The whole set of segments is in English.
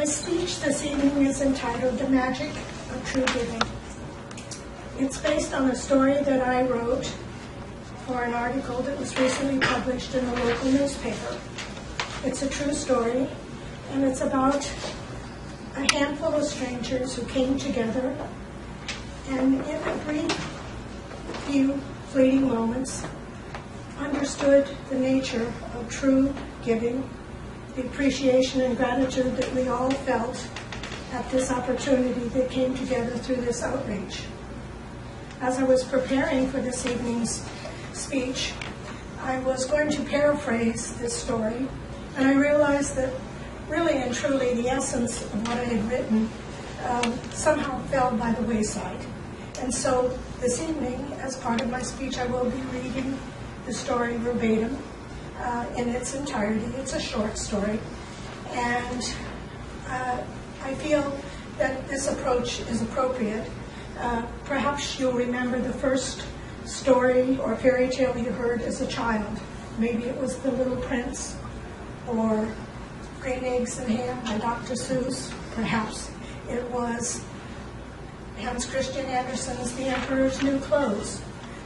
My speech this evening is entitled The Magic of True Giving. It's based on a story that I wrote for an article that was recently published in a local newspaper. It's a true story, and it's about a handful of strangers who came together and in a brief few fleeting moments understood the nature of true giving, the appreciation and gratitude that we all felt at this opportunity that came together through this outreach. As I was preparing for this evening's speech, I was going to paraphrase this story, and I realized that really and truly the essence of what I had written somehow fell by the wayside. And so this evening, as part of my speech, I will be reading the story verbatim in its entirety. It's a short story, and I feel that this approach is appropriate. Perhaps you'll remember the first story or fairy tale you heard as a child. Maybe it was The Little Prince or Green Eggs and Ham by Dr. Seuss. Perhaps it was Hans Christian Andersen's The Emperor's New Clothes.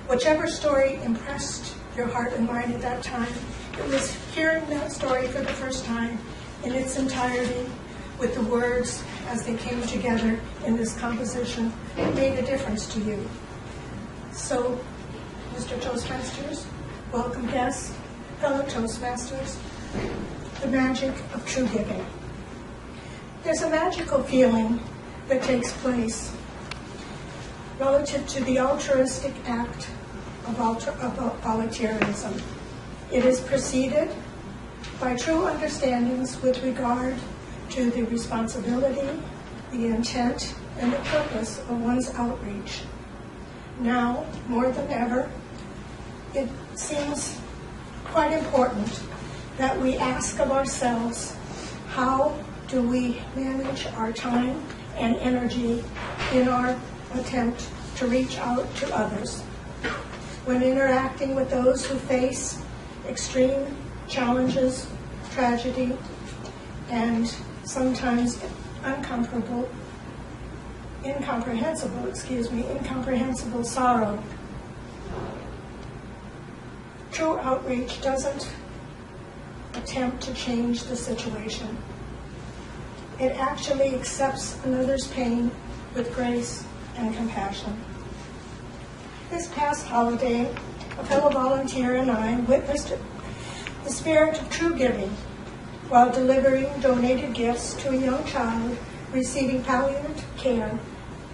Whichever story impressed your heart and mind at that time, it was hearing that story for the first time in its entirety with the words as they came together in this composition that made a difference to you. So, Mr. Toastmasters, welcome guests, fellow Toastmasters, the magic of true giving. There's a magical feeling that takes place relative to the altruistic act of volunteerism. It is preceded by true understandings with regard to the responsibility, the intent, and the purpose of one's outreach. Now, more than ever, it seems quite important that we ask of ourselves, how do we manage our time and energy in our attempt to reach out to others? When interacting with those who face extreme challenges, tragedy, and sometimes incomprehensible sorrow. True outreach doesn't attempt to change the situation. It actually accepts another's pain with grace and compassion. This past holiday, a fellow volunteer and I witnessed the spirit of true giving while delivering donated gifts to a young child receiving palliative care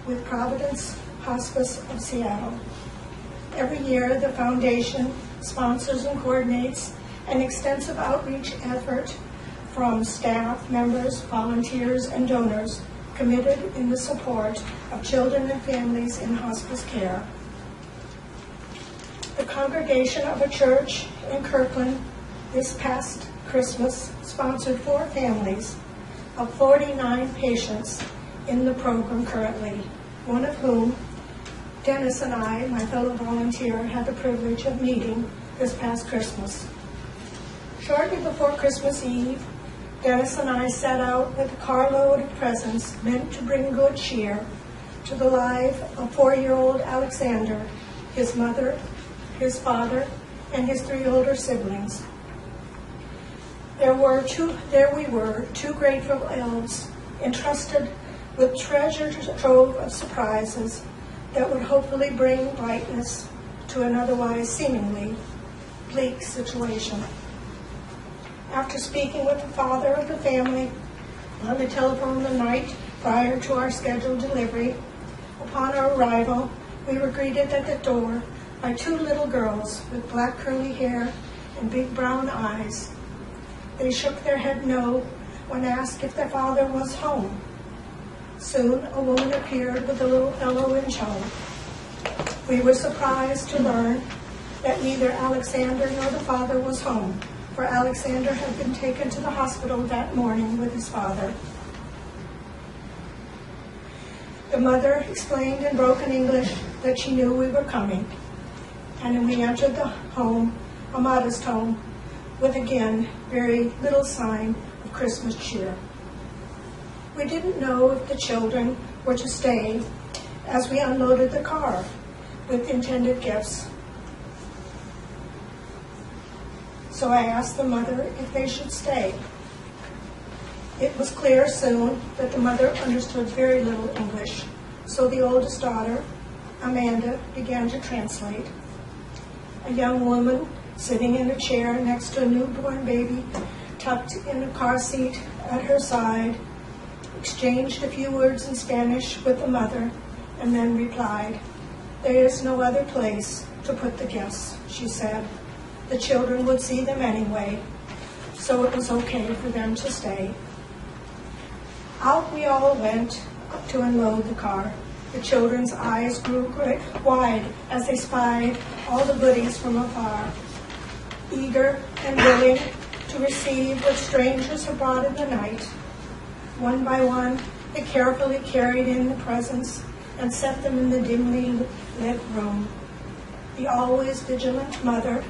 with Providence Hospice of Seattle. Every year, the foundation sponsors and coordinates an extensive outreach effort from staff, members, volunteers, and donors committed in the support of children and families in hospice care. The congregation of a church in Kirkland this past Christmas sponsored 4 families of 49 patients in the program currently, one of whom Dennis and I, my fellow volunteer, had the privilege of meeting this past Christmas. Shortly before Christmas Eve, Dennis and I set out with a carload of presents meant to bring good cheer to the life of 4-year-old Alexander, his mother, his father, and his 3 older siblings. There we were, 2 grateful elves entrusted with treasure trove of surprises that would hopefully bring brightness to an otherwise seemingly bleak situation. After speaking with the father of the family on the telephone the night prior to our scheduled delivery, upon our arrival, we were greeted at the door by 2 little girls with black curly hair and big brown eyes. They shook their head no when asked if their father was home. Soon a woman appeared with a little fellow in tow. We were surprised to learn that neither Alexander nor the father was home, for Alexander had been taken to the hospital that morning with his father. The mother explained in broken English that she knew we were coming, and we entered the home, a modest home, with again very little sign of Christmas cheer. We didn't know if the children were to stay as we unloaded the car with intended gifts. So I asked the mother if they should stay. It was clear soon that the mother understood very little English, so the oldest daughter, Amanda, began to translate. A young woman sitting in a chair next to a newborn baby tucked in a car seat at her side exchanged a few words in Spanish with the mother and then replied, "There is no other place to put the gifts," she said. The children would see them anyway, so it was okay for them to stay. Out we all went to unload the car. The children's eyes grew wide as they spied all the goodies from afar, eager and willing to receive what strangers had brought in the night. One by one, they carefully carried in the presents and set them in the dimly lit room. The always vigilant mother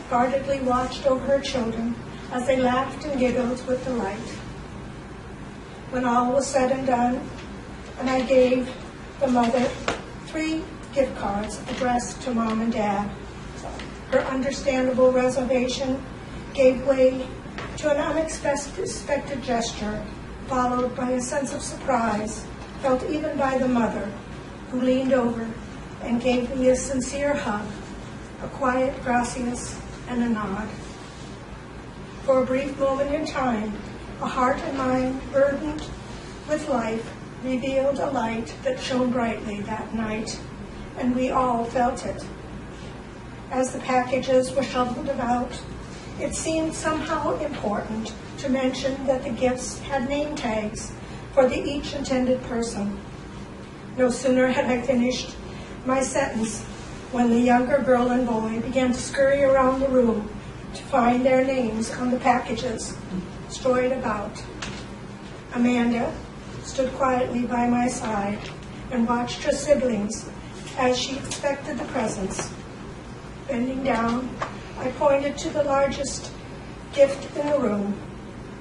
guardedly watched over her children as they laughed and giggled with delight. When all was said and done, and I gave the mother 3 gift cards addressed to Mom and Dad, her understandable reservation gave way to an unexpected gesture, followed by a sense of surprise, felt even by the mother, who leaned over and gave me a sincere hug, a quiet gracias, and a nod. For a brief moment in time, a heart and mind burdened with life revealed a light that shone brightly that night, and we all felt it. As the packages were shoveled about, it seemed somehow important to mention that the gifts had name tags for each intended person. No sooner had I finished my sentence when the younger girl and boy began to scurry around the room to find their names on the packages strewn about. Amanda stood quietly by my side and watched her siblings as she inspected the presents. Bending down, I pointed to the largest gift in the room.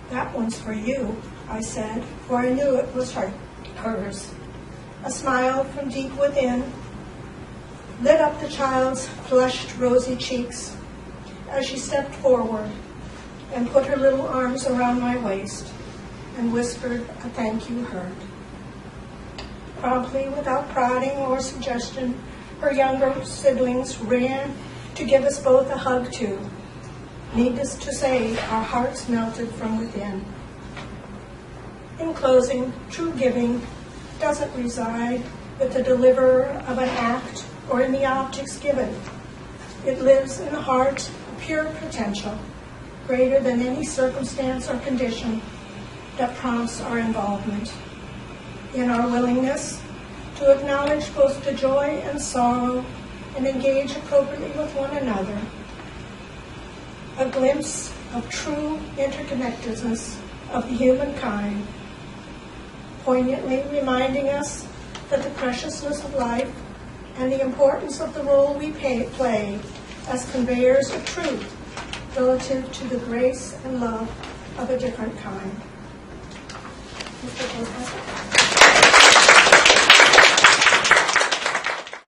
"That one's for you," I said, for I knew it was hers. A smile from deep within lit up the child's flushed, rosy cheeks as she stepped forward and put her little arms around my waist and whispered a thank you heard. Promptly, without prodding or suggestion, her younger siblings ran to give us both a hug too. Needless to say, our hearts melted from within. In closing, true giving doesn't reside with the deliverer of an act or in the objects given. It lives in a heart of pure potential, greater than any circumstance or condition that prompts our involvement. In our willingness to acknowledge both the joy and sorrow and engage appropriately with one another, a glimpse of true interconnectedness of the humankind, poignantly reminding us that the preciousness of life and the importance of the role we play as conveyors of truth relative to the grace and love of a different kind. Mr. Goldberg.